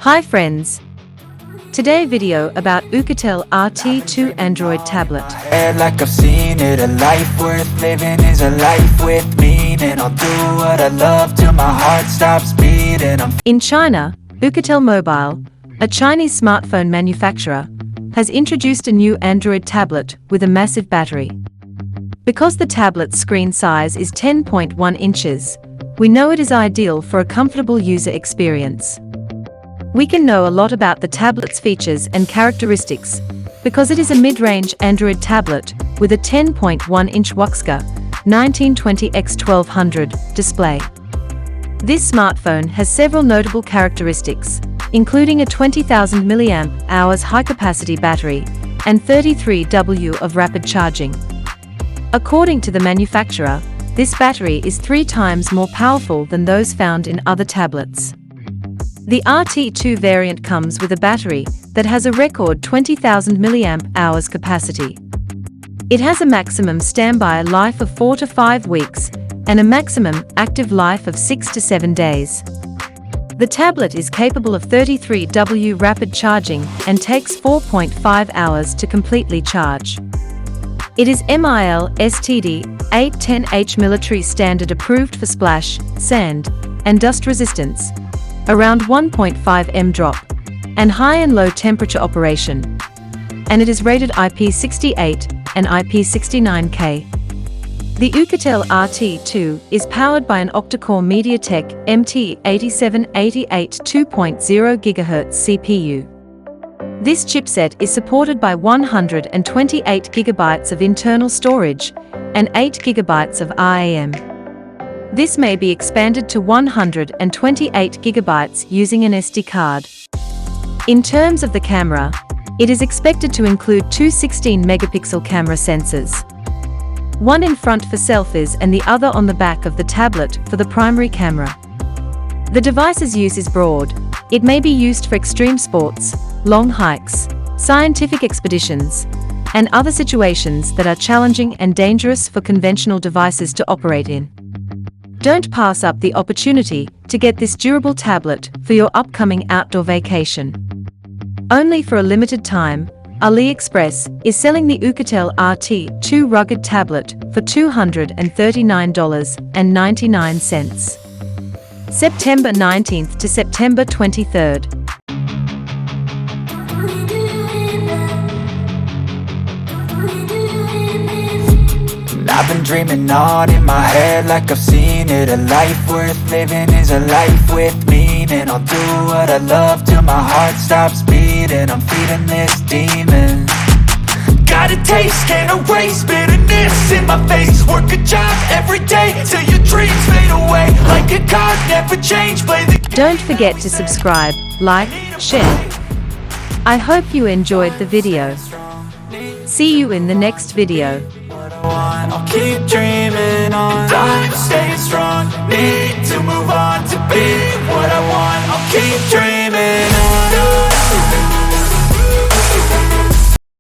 Hi friends! Today video about Oukitel RT2 Android tablet. Like I've seen it, a life worth living is a life with meaning. I'll do what I love till my heart stops beating. In China, Oukitel Mobile, a Chinese smartphone manufacturer, has introduced a new Android tablet with a massive battery. Because the tablet's screen size is 10.1 inches, we know it is ideal for a comfortable user experience. We can know a lot about the tablet's features and characteristics because it is a mid-range Android tablet with a 10.1-inch Oukitel 1920x1200 display. This smartphone has several notable characteristics, including a 20,000 mAh high-capacity battery and 33 W of rapid charging. According to the manufacturer, this battery is 3 times more powerful than those found in other tablets. The RT2 variant comes with a battery that has a record 20,000 mAh capacity. It has a maximum standby life of 4 to 5 weeks and a maximum active life of 6 to 7 days. The tablet is capable of 33 W rapid charging and takes 4.5 hours to completely charge. It is MIL STD 810H military standard approved for splash, sand, and dust resistance, around 1.5 m drop, and high and low temperature operation, and it is rated IP68 and IP69K. The Oukitel RT2 is powered by an octa-core MediaTek MT8788 2.0 GHz CPU. This chipset is supported by 128 GB of internal storage and 8 GB of RAM. This may be expanded to 128 GB using an SD card. In terms of the camera, it is expected to include two 16-megapixel camera sensors. One in front for selfies and the other on the back of the tablet for the primary camera. The device's use is broad. It may be used for extreme sports, long hikes, scientific expeditions, and other situations that are challenging and dangerous for conventional devices to operate in. Don't pass up the opportunity to get this durable tablet for your upcoming outdoor vacation. Only for a limited time, AliExpress is selling the Oukitel RT2 rugged tablet for $239.99. September 19th to September 23rd. I've been dreaming on in my head like I've seen it. A life worth living is a life with meaning. I'll do what I love till my heart stops beating. I'm feeding this demon. Got a taste, can't erase bitterness in my face. Work a job every day till your dreams fade away. Like a card, never change, play the game. Don't forget to subscribe, like, share. I hope you enjoyed the video. See you in the next video. I'll keep dreaming on. I'm staying strong, need to move on.